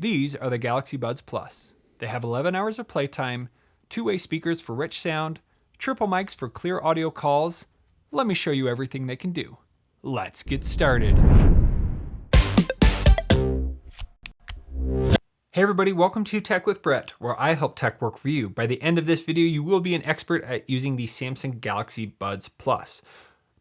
These are the Galaxy Buds Plus. They have 11 hours of playtime, two-way speakers for rich sound, triple mics for clear audio calls. Let me show you everything they can do. Let's get started. Hey everybody, welcome to Tech with Brett, where I help tech work for you. By the end of this video, you will be an expert at using the Samsung Galaxy Buds Plus.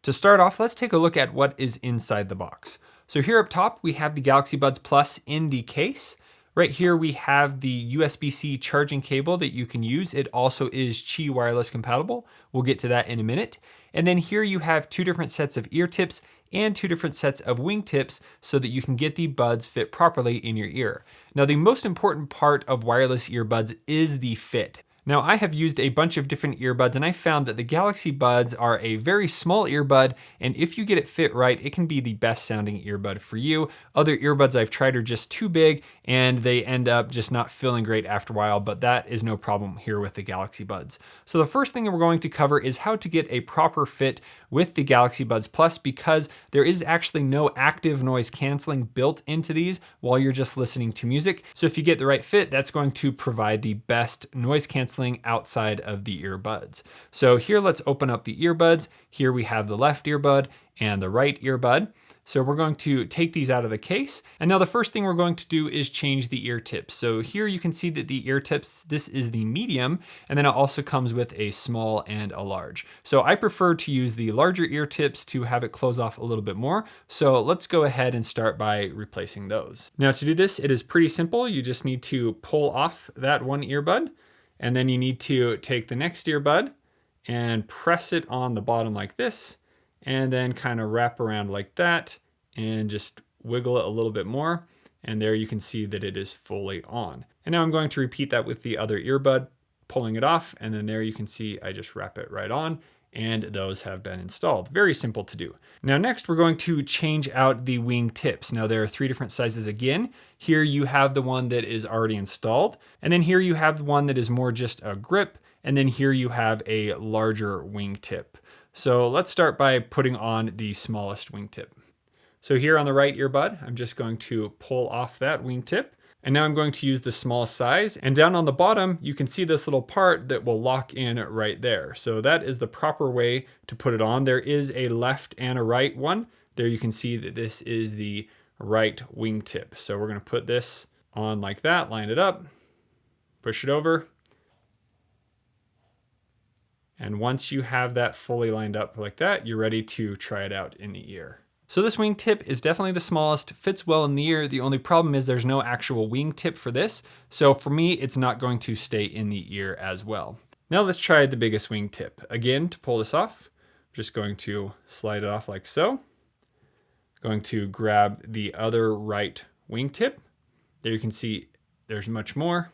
To start off, let's take a look at what is inside the box. So here up top, we have the Galaxy Buds Plus in the case. Right here, we have the USB-C charging cable that you can use. It also is Qi wireless compatible. We'll get to that in a minute. And then here you have two different sets of ear tips and two different sets of wing tips so that you can get the buds fit properly in your ear. Now, the most important part of wireless earbuds is the fit. Now, I have used a bunch of different earbuds and I found that the Galaxy Buds are a very small earbud, and if you get it fit right, it can be the best sounding earbud for you. Other earbuds I've tried are just too big and they end up just not feeling great after a while, but that is no problem here with the Galaxy Buds. So the first thing that we're going to cover is how to get a proper fit with the Galaxy Buds Plus, because there is actually no active noise canceling built into these while you're just listening to music. So if you get the right fit, that's going to provide the best noise canceling outside of the earbuds. So here, let's open up the earbuds. Here we have the left earbud and the right earbud. So we're going to take these out of the case. And now the first thing we're going to do is change the ear tips. So here you can see that the ear tips, this is the medium, and then it also comes with a small and a large. So I prefer to use the larger ear tips to have it close off a little bit more. So let's go ahead and start by replacing those. Now to do this, it is pretty simple. You just need to pull off that one earbud, and then you need to take the next earbud and press it on the bottom like this, and then kind of wrap around like that and just wiggle it a little bit more. And there you can see that it is fully on. And now I'm going to repeat that with the other earbud, pulling it off. And then there you can see I just wrap it right on, and those have been installed. Very simple to do. Now next, we're going to change out the wing tips. Now there are three different sizes again. Here you have the one that is already installed. And then here you have the one that is more just a grip. And then here you have a larger wing tip. So let's start by putting on the smallest wing tip. So here on the right earbud, I'm just going to pull off that wing tip. And now I'm going to use the smallest size. And down on the bottom, you can see this little part that will lock in right there. So that is the proper way to put it on. There is a left and a right one. There you can see that this is the right wing tip. So we're going to put this on like that, line it up, push it over. And once you have that fully lined up like that, you're ready to try it out in the ear. So this wing tip is definitely the smallest, fits well in the ear. The only problem is there's no actual wing tip for this. So for me, it's not going to stay in the ear as well. Now let's try the biggest wing tip. Again, to pull this off, I'm just going to slide it off like so. Going to grab the other right wing tip. There you can see there's much more.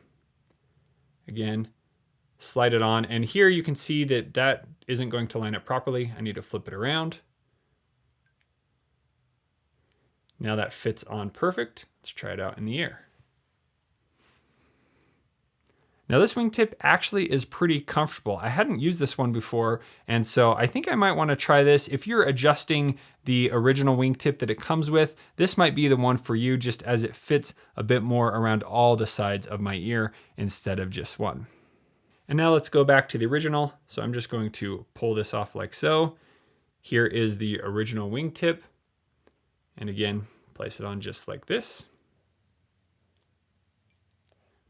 Again, slide it on. And here you can see that that isn't going to line up properly. I need to flip it around. Now that fits on perfect. Let's try it out in the ear. Now this wing tip actually is pretty comfortable. I hadn't used this one before, and so I think I might want to try this. If you're adjusting the original wing tip that it comes with, this might be the one for you, just as it fits a bit more around all the sides of my ear instead of just one. And now let's go back to the original. So I'm just going to pull this off like so. Here is the original wing tip. And again, place it on just like this.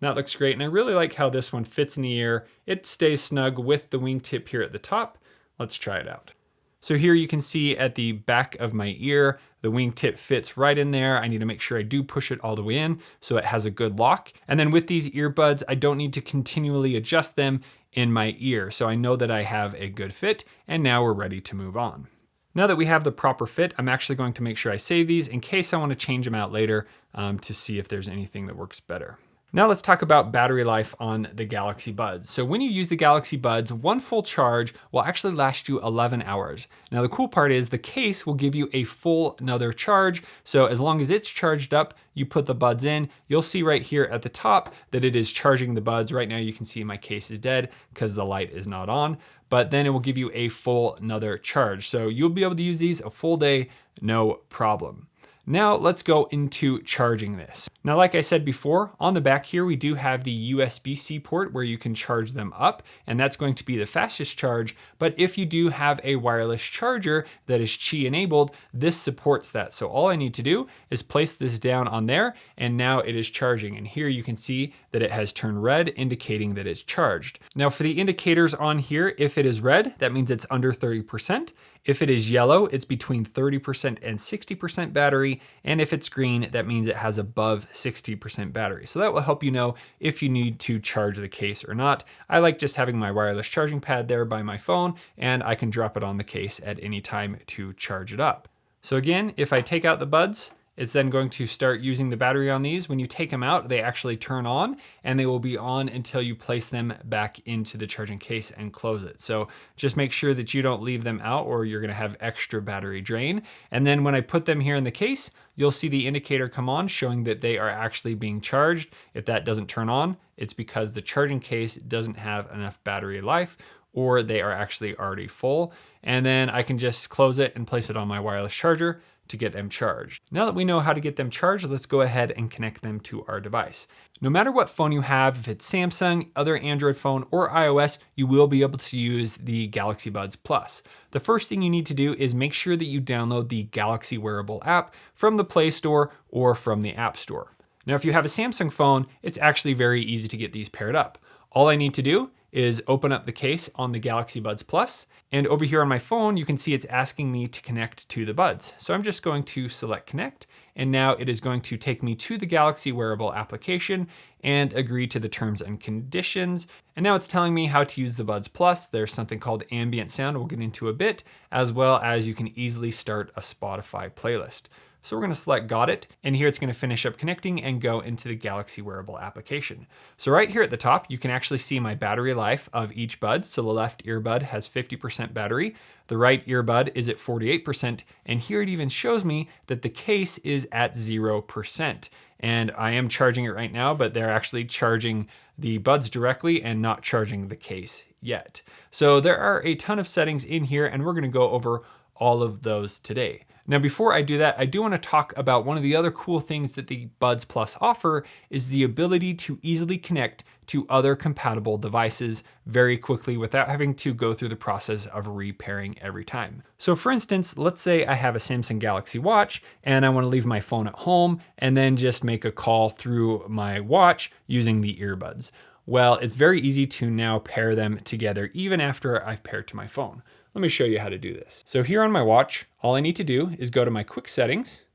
That looks great. And I really like how this one fits in the ear. It stays snug with the wing tip here at the top. Let's try it out. So here you can see at the back of my ear, the wing tip fits right in there. I need to make sure I do push it all the way in so it has a good lock. And then with these earbuds, I don't need to continually adjust them in my ear. So I know that I have a good fit, and now we're ready to move on. Now that we have the proper fit, I'm actually going to make sure I save these in case I want to change them out later to see if there's anything that works better. Now let's talk about battery life on the Galaxy Buds. So when you use the Galaxy Buds, one full charge will actually last you 11 hours. Now the cool part is the case will give you a full another charge. So as long as it's charged up, you put the buds in, you'll see right here at the top that it is charging the buds. Right now you can see my case is dead because the light is not on, but then it will give you a full another charge. So you'll be able to use these a full day, no problem. Now let's go into charging this. Now, like I said before, on the back here, we do have the USB-C port where you can charge them up, and that's going to be the fastest charge. But if you do have a wireless charger that is Qi enabled, this supports that. So all I need to do is place this down on there, and now it is charging. And here you can see that it has turned red, indicating that it's charged. Now for the indicators on here, if it is red, that means it's under 30%. If it is yellow, it's between 30% and 60% battery. And if it's green, that means it has above 60% battery. So that will help you know if you need to charge the case or not. I like just having my wireless charging pad there by my phone, and I can drop it on the case at any time to charge it up. So again, if I take out the buds, it's then going to start using the battery on these. When you take them out, they actually turn on, and they will be on until you place them back into the charging case and close it. So just make sure that you don't leave them out or you're gonna have extra battery drain. And then when I put them here in the case, you'll see the indicator come on showing that they are actually being charged. If that doesn't turn on, it's because the charging case doesn't have enough battery life, or they are actually already full. And then I can just close it and place it on my wireless charger to get them charged. Now that we know how to get them charged, let's go ahead and connect them to our device. No matter what phone you have, if it's Samsung, other Android phone, or iOS, you will be able to use the Galaxy Buds Plus. The first thing you need to do is make sure that you download the Galaxy Wearable app from the Play Store or from the App Store. Now, if you have a Samsung phone, it's actually very easy to get these paired up. All I need to do is open up the case on the Galaxy Buds Plus, and over here on my phone, you can see it's asking me to connect to the buds. So I'm just going to select connect, and now it is going to take me to the Galaxy Wearable application and agree to the terms and conditions. And now it's telling me how to use the Buds Plus. There's something called Ambient Sound we'll get into a bit, as well as you can easily start a Spotify playlist. So we're gonna select got it, and here it's gonna finish up connecting and go into the Galaxy Wearable application. So right here at the top, you can actually see my battery life of each bud. So the left earbud has 50% battery, the right earbud is at 48%, and here it even shows me that the case is at 0%. And I am charging it right now, but they're actually charging the buds directly and not charging the case yet. So there are a ton of settings in here, and we're gonna go over all of those today. Now, before I do that, I do want to talk about one of the other cool things that the Buds Plus offer is the ability to easily connect to other compatible devices very quickly without having to go through the process of repairing every time. So for instance, let's say I have a Samsung Galaxy Watch and I want to leave my phone at home and then just make a call through my watch using the earbuds. Well, it's very easy to now pair them together even after I've paired to my phone. Let me show you how to do this. So here on my watch, all I need to do is go to my quick settings,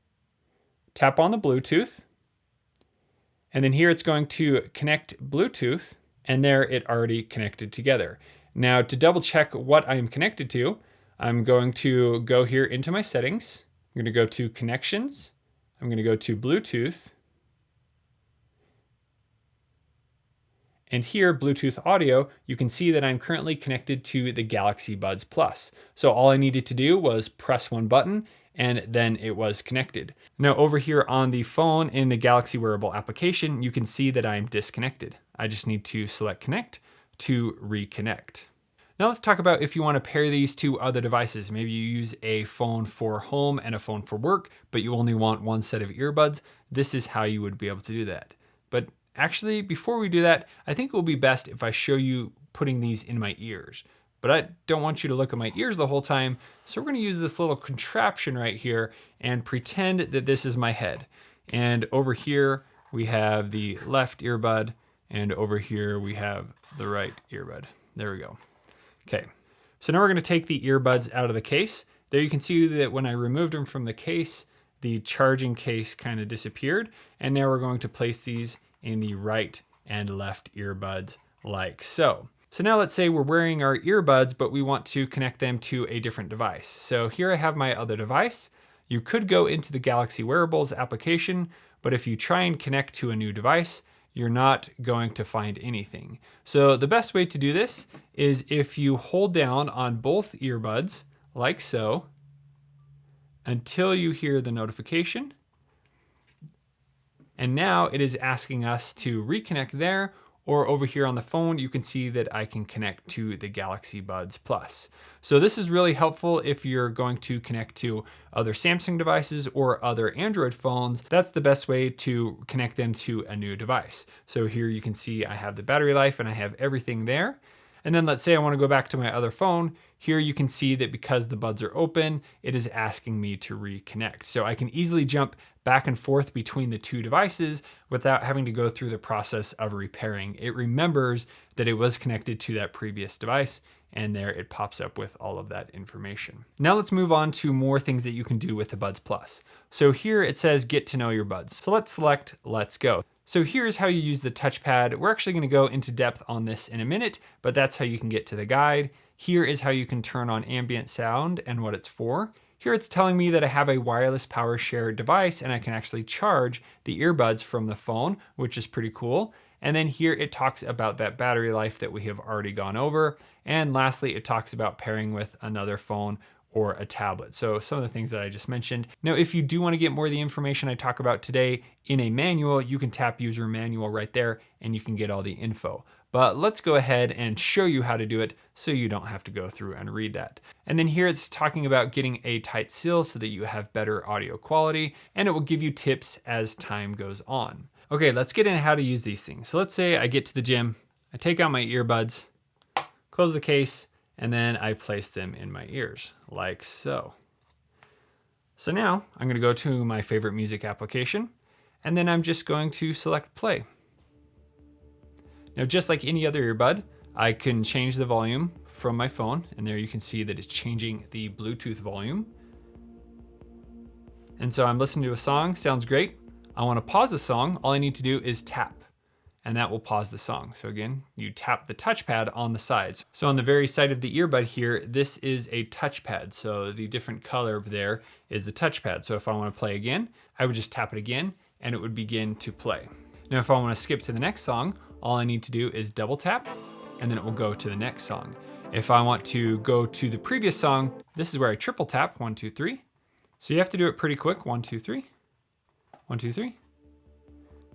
tap on the Bluetooth, and then here it's going to connect Bluetooth, and there it already connected together. Now to double check what I'm connected to, I'm going to go here into my settings. I'm going to go to connections. I'm going to go to Bluetooth. And here, Bluetooth audio, you can see that I'm currently connected to the Galaxy Buds Plus. So all I needed to do was press one button and then it was connected. Now over here on the phone in the Galaxy Wearable application, you can see that I'm disconnected. I just need to select connect to reconnect. Now let's talk about if you want to pair these to other devices. Maybe you use a phone for home and a phone for work, but you only want one set of earbuds. This is how you would be able to do that. But actually, before we do that, I think it will be best if I show you putting these in my ears. But I don't want you to look at my ears the whole time, so we're gonna use this little contraption right here and pretend that this is my head. And over here, we have the left earbud, and over here we have the right earbud. There we go. Okay, so now we're gonna take the earbuds out of the case. There you can see that when I removed them from the case, the charging case kind of disappeared. And now we're going to place these in the right and left earbuds like so. So now let's say we're wearing our earbuds, but we want to connect them to a different device. So here I have my other device. You could go into the Galaxy Wearables application, but if you try and connect to a new device, you're not going to find anything. So the best way to do this is if you hold down on both earbuds like so until you hear the notification. And now it is asking us to reconnect there Or over here on the phone, you can see that I can connect to the Galaxy Buds Plus. So this is really helpful if you're going to connect to other Samsung devices or other Android phones. That's the best way to connect them to a new device. So here you can see I have the battery life and I have everything there. And then let's say I want to go back to my other phone. Here you can see that because the buds are open, it is asking me to reconnect. So I can easily jump back and forth between the two devices without having to go through the process of repairing. It remembers that it was connected to that previous device, and there it pops up with all of that information. Now let's move on to more things that you can do with the Buds Plus. So here it says get to know your buds. So let's select let's go. So here's how you use the touchpad. We're actually going to go into depth on this in a minute, but that's how you can get to the guide. Here is how you can turn on ambient sound and what it's for. Here it's telling me that I have a wireless power share device and I can actually charge the earbuds from the phone, which is pretty cool. And then here it talks about that battery life that we have already gone over. And lastly, it talks about pairing with another phone or a tablet. So some of the things that I just mentioned. Now, if you do want to get more of the information I talk about today in a manual, you can tap user manual right there and you can get all the info. But let's go ahead and show you how to do it so you don't have to go through and read that. And then here it's talking about getting a tight seal so that you have better audio quality, and it will give you tips as time goes on. Okay, let's get into how to use these things. So let's say I get to the gym, I take out my earbuds, close the case, and then I place them in my ears, like so. So now I'm gonna go to my favorite music application, and then I'm just going to select play. Now, just like any other earbud, I can change the volume from my phone, and there you can see that it's changing the Bluetooth volume. And so I'm listening to a song, sounds great. I wanna pause the song, all I need to do is tap, and that will pause the song. So again, you tap the touchpad on the sides. So on the very side of the earbud here, this is a touchpad. So the different color there is the touchpad. So if I wanna play again, I would just tap it again and it would begin to play. Now, if I wanna skip to the next song, all I need to do is double tap and then it will go to the next song. If I want to go to the previous song, this is where I triple tap, 1, 2, 3. So you have to do it pretty quick, 1, 2, 3, 1, 2, 3.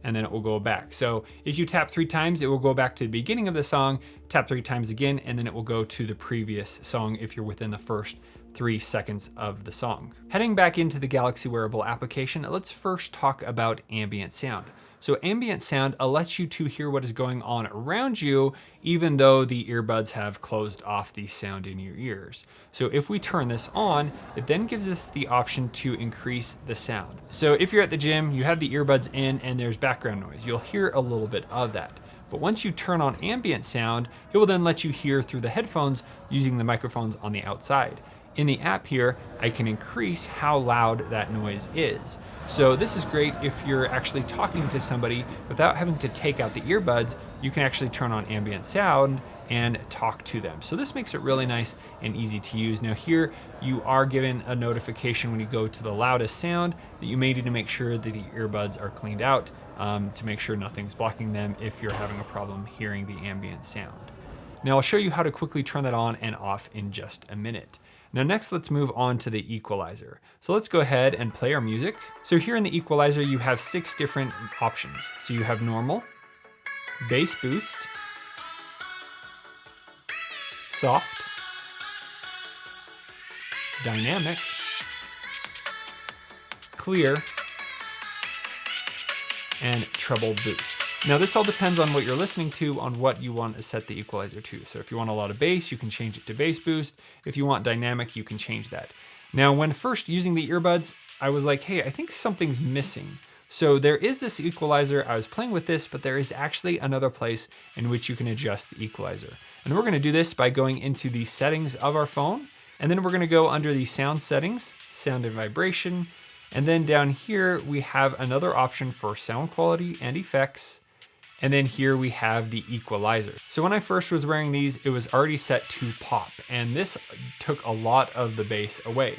And then it will go back. So if you tap 3 times, it will go back to the beginning of the song, tap 3 times again, and then it will go to the previous song if you're within the first 3 seconds of the song. Heading back into the Galaxy wearable application, let's first talk about ambient sound. So ambient sound lets you to hear what is going on around you, even though the earbuds have closed off the sound in your ears. So if we turn this on, it then gives us the option to increase the sound. So if you're at the gym, you have the earbuds in and there's background noise, you'll hear a little bit of that. But once you turn on ambient sound, it will then let you hear through the headphones using the microphones on the outside. In the app here, I can increase how loud that noise is. So this is great if you're actually talking to somebody without having to take out the earbuds. You can actually turn on ambient sound and talk to them. So this makes it really nice and easy to use. Now here, you are given a notification when you go to the loudest sound that you may need to make sure that the earbuds are cleaned out to make sure nothing's blocking them if you're having a problem hearing the ambient sound. Now I'll show you how to quickly turn that on and off in just a minute. Now next, let's move on to the equalizer. So let's go ahead and play our music. So here in the equalizer, you have 6 different options. So you have normal, bass boost, soft, dynamic, clear, and treble boost. Now this all depends on what you're listening to, on what you want to set the equalizer to. So if you want a lot of bass, you can change it to bass boost. If you want dynamic, you can change that. Now when first using the earbuds, I was like, hey, I think something's missing. So there is this equalizer, I was playing with this, but there is actually another place in which you can adjust the equalizer. And we're gonna do this by going into the settings of our phone, and then we're gonna go under the sound settings, sound and vibration, and then down here, we have another option for sound quality and effects. And then here we have the equalizer. So when I first was wearing these, it was already set to pop, and this took a lot of the bass away.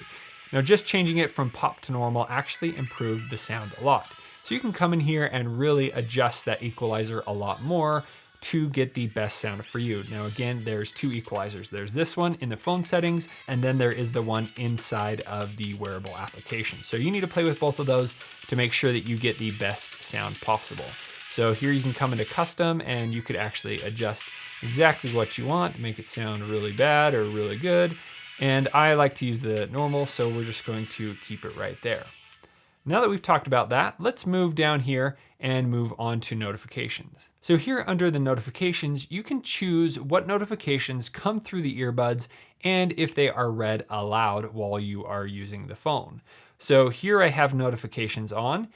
Now just changing it from pop to normal actually improved the sound a lot. So you can come in here and really adjust that equalizer a lot more to get the best sound for you. Now again, there's 2 equalizers. There's this one in the phone settings, and then there is the one inside of the wearable application. So you need to play with both of those to make sure that you get the best sound possible. So here you can come into custom and you could actually adjust exactly what you want, make it sound really bad or really good. And I like to use the normal, so we're just going to keep it right there. Now that we've talked about that, let's move down here and move on to notifications. So here under the notifications, you can choose what notifications come through the earbuds and if they are read aloud while you are using the phone. So here I have notifications on.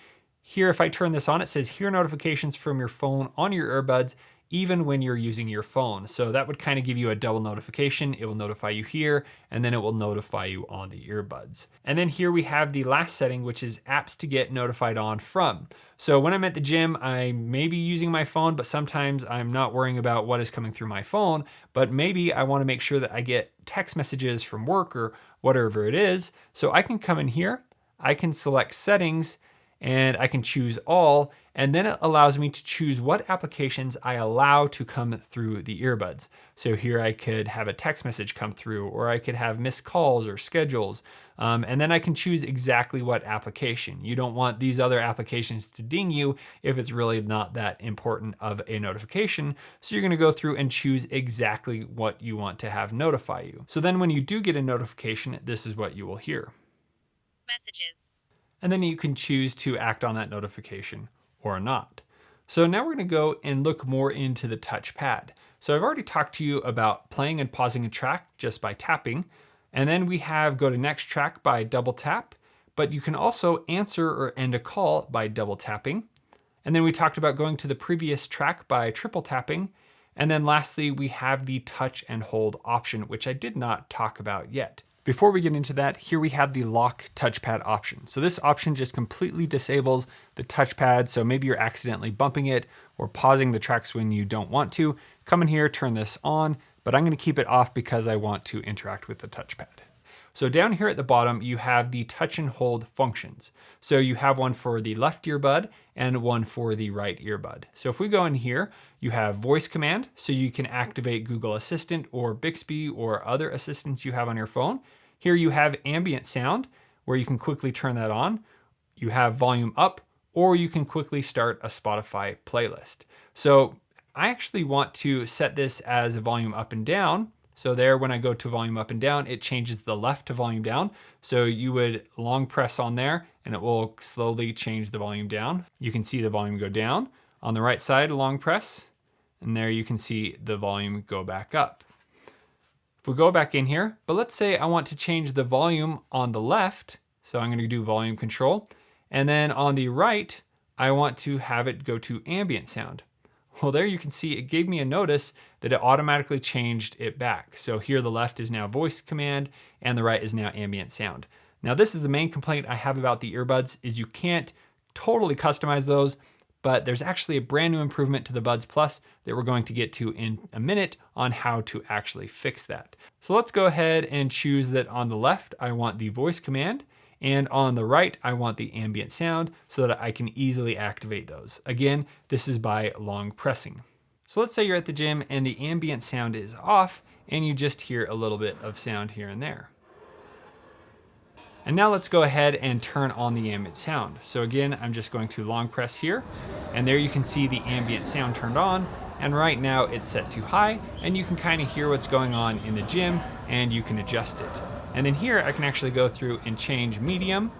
Here, if I turn this on, it says hear notifications from your phone on your earbuds, even when you're using your phone. So that would kind of give you a double notification. It will notify you here, and then it will notify you on the earbuds. And then here we have the last setting, which is apps to get notified on from. So when I'm at the gym, I may be using my phone, but sometimes I'm not worrying about what is coming through my phone, but maybe I want to make sure that I get text messages from work or whatever it is. So I can come in here, I can select settings, and I can choose all, and then it allows me to choose what applications I allow to come through the earbuds. So here I could have a text message come through, or I could have missed calls or schedules, and then I can choose exactly what application. You don't want these other applications to ding you if it's really not that important of a notification, so you're gonna go through and choose exactly what you want to have notify you. So then when you do get a notification, this is what you will hear. Messages. And then you can choose to act on that notification or not. So now we're going to go and look more into the touchpad. So I've already talked to you about playing and pausing a track just by tapping. And then we have go to next track by double tap, but you can also answer or end a call by double tapping. And then we talked about going to the previous track by triple tapping. And then lastly, we have the touch and hold option, which I did not talk about yet. Before we get into that, here we have the lock touchpad option. So this option just completely disables the touchpad. So maybe you're accidentally bumping it or pausing the tracks when you don't want to. Come in here, turn this on, but I'm going to keep it off because I want to interact with the touchpad. So down here at the bottom, you have the touch and hold functions. So you have one for the left earbud and one for the right earbud. So if we go in here, you have voice command, so you can activate Google Assistant or Bixby or other assistants you have on your phone. Here you have ambient sound, where you can quickly turn that on. You have volume up, or you can quickly start a Spotify playlist. So I actually want to set this as volume up and down. So there, when I go to volume up and down, it changes the left to volume down. So you would long press on there and it will slowly change the volume down. You can see the volume go down. On the right side, long press, and there you can see the volume go back up. If we go back in here, but let's say I want to change the volume on the left, so I'm gonna do volume control, and then on the right, I want to have it go to ambient sound. Well, there you can see it gave me a notice that it automatically changed it back. So here the left is now voice command and the right is now ambient sound. Now this is the main complaint I have about the earbuds is you can't totally customize those, but there's actually a brand new improvement to the Buds Plus that we're going to get to in a minute on how to actually fix that. So let's go ahead and choose that on the left, I want the voice command. And on the right, I want the ambient sound so that I can easily activate those. Again, this is by long pressing. So let's say you're at the gym and the ambient sound is off and you just hear a little bit of sound here and there. And now let's go ahead and turn on the ambient sound. So again, I'm just going to long press here and there you can see the ambient sound turned on. And right now it's set to high and you can kind of hear what's going on in the gym and you can adjust it. And then here I can actually go through and change medium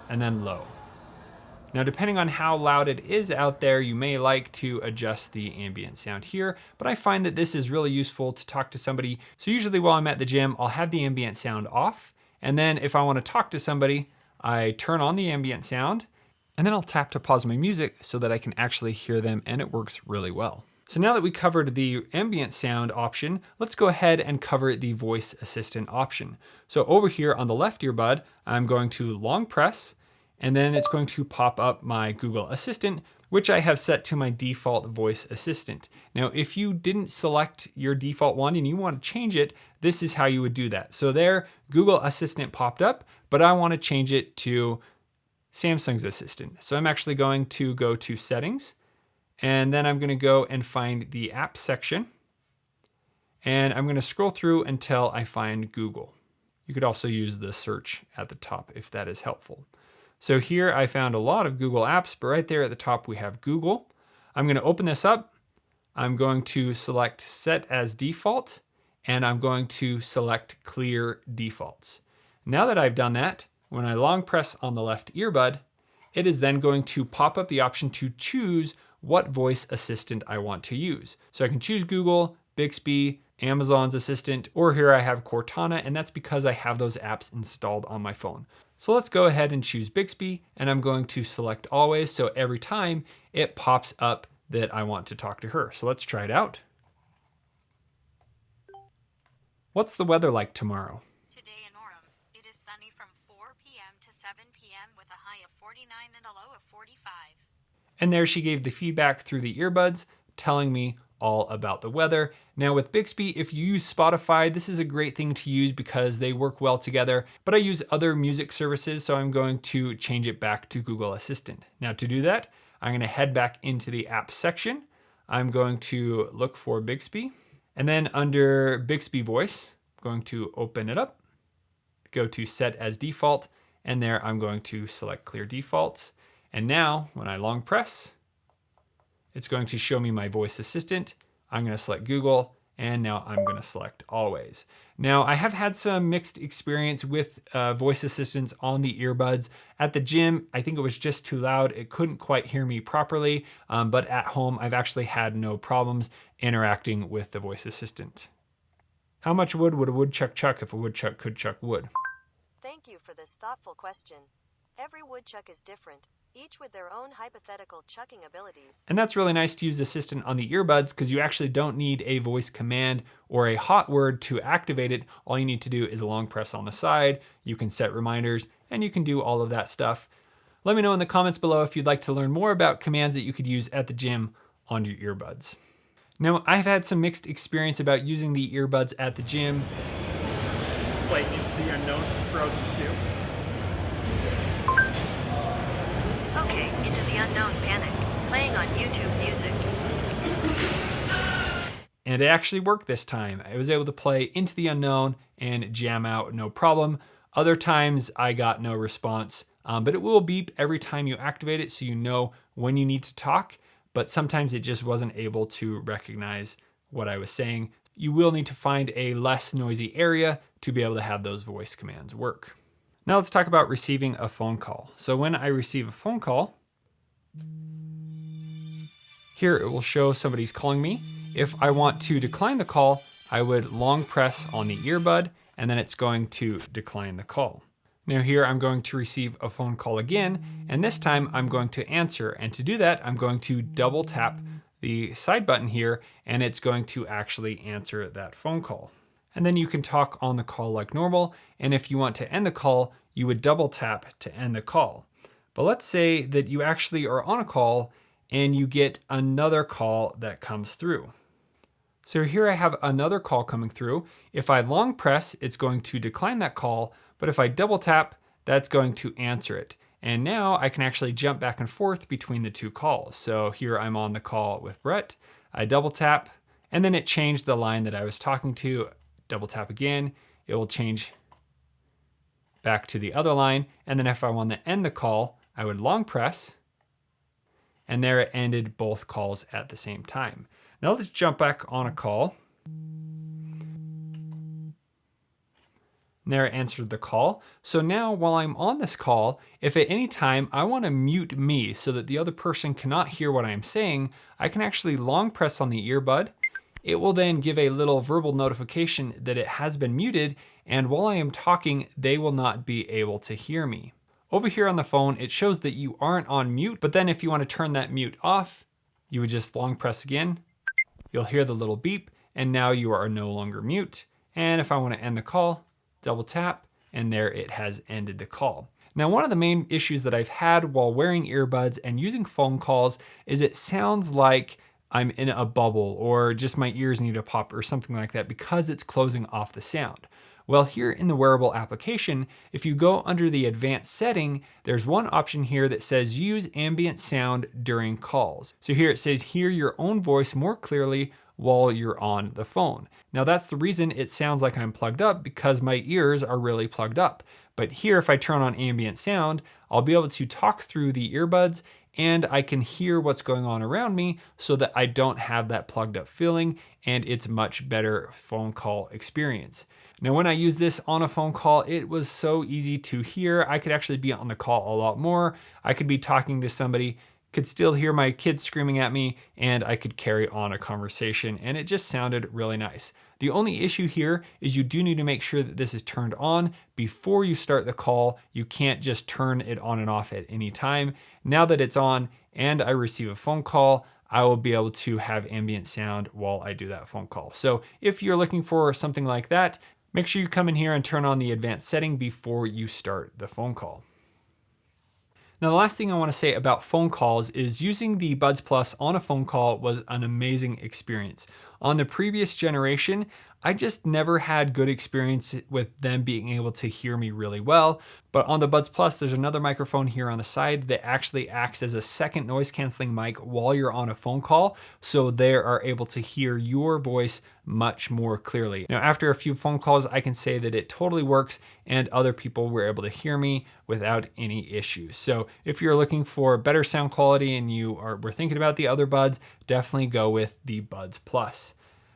and then low. Now, depending on how loud it is out there, you may like to adjust the ambient sound here, but I find that this is really useful to talk to somebody. So usually while I'm at the gym, I'll have the ambient sound off. And then if I want to talk to somebody, I turn on the ambient sound and then I'll tap to pause my music so that I can actually hear them, and it works really well. So now that we covered the ambient sound option, let's go ahead and cover the voice assistant option. So over here on the left earbud, I'm going to long press, and then it's going to pop up my Google Assistant, which I have set to my default voice assistant. Now, if you didn't select your default one and you want to change it, this is how you would do that. So there, Google Assistant popped up, but I want to change it to Samsung's Assistant. So I'm actually going to go to Settings, and then I'm going to go and find the Apps section. And I'm going to scroll through until I find Google. You could also use the search at the top if that is helpful. So here I found a lot of Google apps, but right there at the top we have Google. I'm going to open this up. I'm going to select Set as Default, and I'm going to select Clear Defaults. Now that I've done that, when I long press on the left earbud, it is then going to pop up the option to choose what voice assistant I want to use. So I can choose Google, Bixby, Amazon's assistant, or here I have Cortana, and that's because I have those apps installed on my phone. So let's go ahead and choose Bixby, and I'm going to select always, so every time it pops up that I want to talk to her. So let's try it out. What's the weather like tomorrow? Today in Orem, it is sunny from 4 p.m. to 7 p.m. with a high of 49 and a low of 45. And there she gave the feedback through the earbuds, telling me all about the weather. Now with Bixby, if you use Spotify, this is a great thing to use because they work well together, but I use other music services, so I'm going to change it back to Google Assistant. Now to do that, I'm going to head back into the app section. I'm going to look for Bixby, and then under Bixby Voice, I'm going to open it up, go to Set as Default, and there I'm going to select Clear Defaults. And now when I long press, it's going to show me my voice assistant. I'm going to select Google, and now I'm going to select Always. Now I have had some mixed experience with voice assistants on the earbuds. At the gym, I think it was just too loud. It couldn't quite hear me properly, but at home, I've actually had no problems interacting with the voice assistant. How much wood would a woodchuck chuck if a woodchuck could chuck wood? Thank you for this thoughtful question. Every woodchuck is different, each with their own hypothetical chucking abilities. And that's really nice to use the assistant on the earbuds because you actually don't need a voice command or a hot word to activate it. All you need to do is a long press on the side. You can set reminders and you can do all of that stuff. Let me know in the comments below if you'd like to learn more about commands that you could use at the gym on your earbuds. Now, I've had some mixed experience about using the earbuds at the gym. Play Into the Unknown from Frozen 2. Okay, Into the Unknown Panic, playing on YouTube Music. And it actually worked this time. I was able to play Into the Unknown and jam out no problem. Other times I got no response, but it will beep every time you activate it so you know when you need to talk, but sometimes it just wasn't able to recognize what I was saying. You will need to find a less noisy area to be able to have those voice commands work. Now let's talk about receiving a phone call. So when I receive a phone call, here it will show somebody's calling me. If I want to decline the call, I would long press on the earbud and then it's going to decline the call. Now here I'm going to receive a phone call again, and this time I'm going to answer. And to do that, I'm going to double tap the side button here and it's going to actually answer that phone call. And then you can talk on the call like normal. And if you want to end the call, you would double tap to end the call. But let's say that you actually are on a call and you get another call that comes through. So here I have another call coming through. If I long press, it's going to decline that call, but if I double tap, that's going to answer it. And now I can actually jump back and forth between the two calls. So here I'm on the call with Brett, I double tap, and then it changed the line that I was talking to. Double tap again, it will change back to the other line. And then if I want to end the call, I would long press, and there it ended both calls at the same time. Now let's jump back on a call. And there it answered the call. So now while I'm on this call, if at any time I want to mute me so that the other person cannot hear what I'm saying, I can actually long press on the earbud. It will then give a little verbal notification that it has been muted, and while I am talking, they will not be able to hear me. Over here on the phone, it shows that you aren't on mute, but then if you want to turn that mute off, you would just long press again. You'll hear the little beep, and now you are no longer mute. And if I want to end the call, double tap, and there it has ended the call. Now, one of the main issues that I've had while wearing earbuds and using phone calls is it sounds like I'm in a bubble or just my ears need to pop or something like that because it's closing off the sound. Well, here in the wearable application, if you go under the advanced setting, there's one option here that says use ambient sound during calls. So here it says hear your own voice more clearly while you're on the phone. Now that's the reason it sounds like I'm plugged up, because my ears are really plugged up. But here, if I turn on ambient sound, I'll be able to talk through the earbuds and I can hear what's going on around me so that I don't have that plugged up feeling, and it's much better phone call experience. Now, when I use this on a phone call, it was so easy to hear. I could actually be on the call a lot more. I could be talking to somebody, could still hear my kids screaming at me, and I could carry on a conversation, and it just sounded really nice. The only issue here is you do need to make sure that this is turned on before you start the call. You can't just turn it on and off at any time. Now that it's on and I receive a phone call, I will be able to have ambient sound while I do that phone call. So if you're looking for something like that, make sure you come in here and turn on the advanced setting before you start the phone call. Now, the last thing I want to say about phone calls is using the Buds Plus on a phone call was an amazing experience. On the previous generation, I just never had good experience with them being able to hear me really well. But on the Buds Plus, there's another microphone here on the side that actually acts as a second noise canceling mic while you're on a phone call. So they are able to hear your voice much more clearly. Now, after a few phone calls, I can say that it totally works and other people were able to hear me without any issues. So if you're looking for better sound quality and were thinking about the other buds, definitely go with the Buds Plus.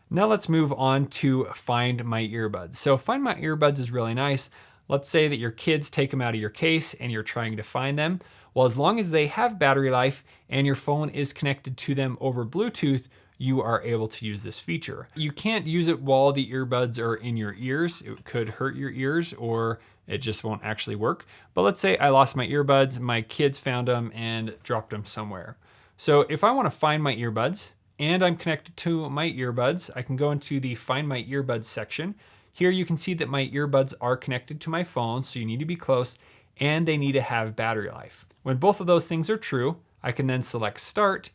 Now let's move on to Find My Earbuds. So Find My Earbuds is really nice. Let's say that your kids take them out of your case and you're trying to find them. Well, as long as they have battery life and your phone is connected to them over Bluetooth, you are able to use this feature. You can't use it while the earbuds are in your ears. It could hurt your ears or it just won't actually work. But let's say I lost my earbuds, my kids found them and dropped them somewhere. So if I want to find my earbuds, and I'm connected to my earbuds, I can go into the Find My Earbuds section. Here you can see that my earbuds are connected to my phone, so you need to be close, and they need to have battery life. When both of those things are true, I can then select Start,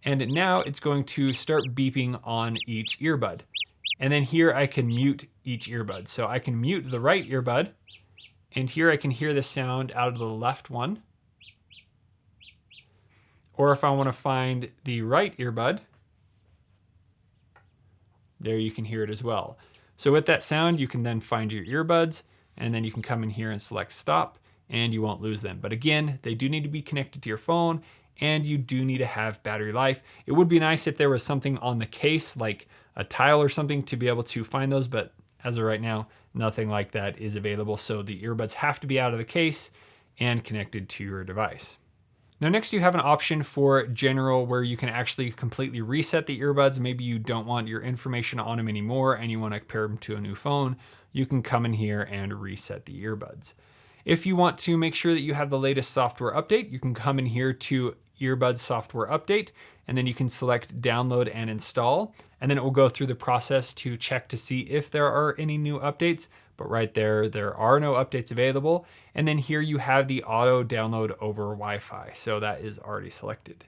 and now it's going to start beeping on each earbud. And then here I can mute each earbud. So I can mute the right earbud, and here I can hear the sound out of the left one. Or if I want to find the right earbud, there you can hear it as well. So with that sound, you can then find your earbuds and then you can come in here and select stop and you won't lose them. But again, they do need to be connected to your phone and you do need to have battery life. It would be nice if there was something on the case like a tile or something to be able to find those, but as of right now, nothing like that is available. So the earbuds have to be out of the case and connected to your device. Now next you have an option for general where you can actually completely reset the earbuds. Maybe you don't want your information on them anymore and you want to pair them to a new phone. You can come in here and reset the earbuds. If you want to make sure that you have the latest software update, you can come in here to Earbuds Software Update, and then you can select download and install, and then it will go through the process to check to see if there are any new updates. But right there are no updates available. And then here you have the auto download over Wi-Fi. So that is already selected.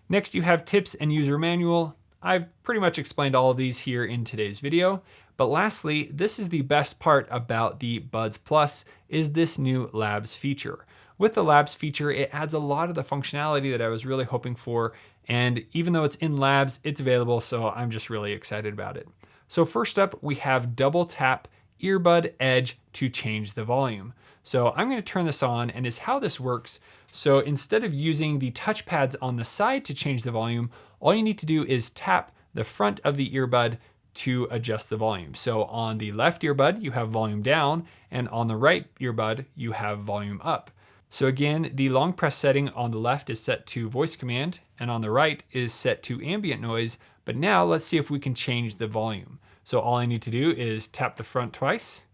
Next, you have tips and user manual. I've pretty much explained all of these here in today's video. But lastly, this is the best part about the Buds Plus is this new Labs feature. With the Labs feature, it adds a lot of the functionality that I was really hoping for. And even though it's in Labs, it's available. So I'm just really excited about it. So first up, we have double tap earbud edge to change the volume. So I'm going to turn this on, and is how this works. So instead of using the touchpads on the side to change the volume, all you need to do is tap the front of the earbud to adjust the volume. So on the left earbud, you have volume down, and on the right earbud, you have volume up. So again, the long press setting on the left is set to voice command, and on the right is set to ambient noise. But now let's see if we can change the volume. So all I need to do is tap the front twice.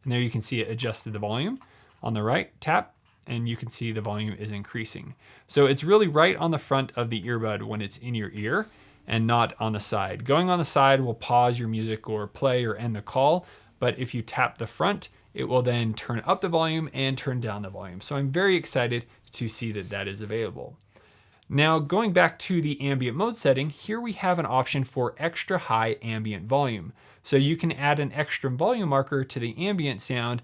And there you can see it adjusted the volume. On the right, tap, and you can see the volume is increasing. So it's really right on the front of the earbud when it's in your ear and not on the side. Going on the side will pause your music or play or end the call. But if you tap the front, it will then turn up the volume and turn down the volume. So I'm very excited to see that that is available. Now going back to the ambient mode setting, here we have an option for extra high ambient volume. So you can add an extra volume marker to the ambient sound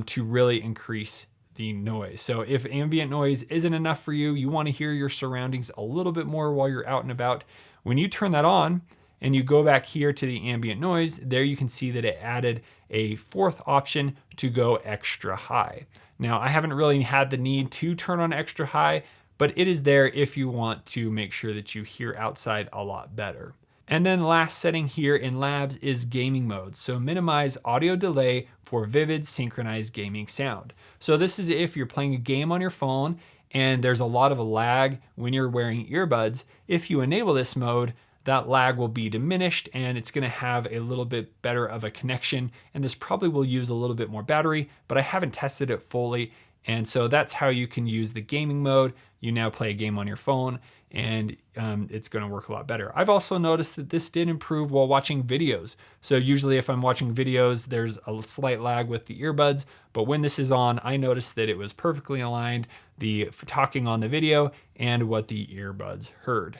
to really increase the noise. So if ambient noise isn't enough for you, you want to hear your surroundings a little bit more while you're out and about. When you turn that on and you go back here to the ambient noise, there you can see that it added a fourth option to go extra high. Now, I haven't really had the need to turn on extra high, but it is there if you want to make sure that you hear outside a lot better. And then last setting here in labs is gaming mode. So minimize audio delay for vivid synchronized gaming sound. So this is if you're playing a game on your phone and there's a lot of a lag when you're wearing earbuds. If you enable this mode, that lag will be diminished and it's going to have a little bit better of a connection. And this probably will use a little bit more battery, but I haven't tested it fully. And so that's how you can use the gaming mode. You now play a game on your phone and it's going to work a lot better. I've also noticed that this did improve while watching videos. So usually if I'm watching videos, there's a slight lag with the earbuds, but when this is on, I noticed that it was perfectly aligned, the talking on the video and what the earbuds heard.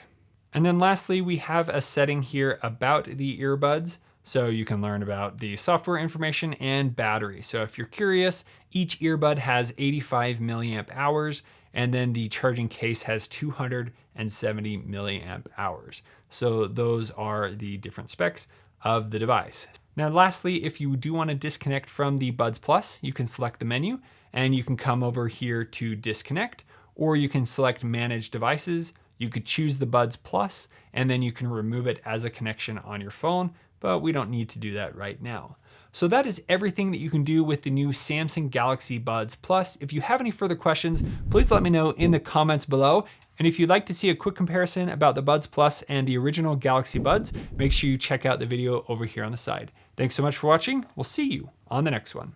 And then lastly, we have a setting here about the earbuds. So you can learn about the software information and battery. So if you're curious, each earbud has 85 milliamp hours, and then the charging case has 270 milliamp hours. So those are the different specs of the device. Now, lastly, if you do want to disconnect from the Buds Plus, you can select the menu and you can come over here to disconnect, or you can select manage devices. You could choose the Buds Plus and then you can remove it as a connection on your phone, but we don't need to do that right now. So that is everything that you can do with the new Samsung Galaxy Buds Plus. If you have any further questions, please let me know in the comments below. And if you'd like to see a quick comparison about the Buds Plus and the original Galaxy Buds, make sure you check out the video over here on the side. Thanks so much for watching. We'll see you on the next one.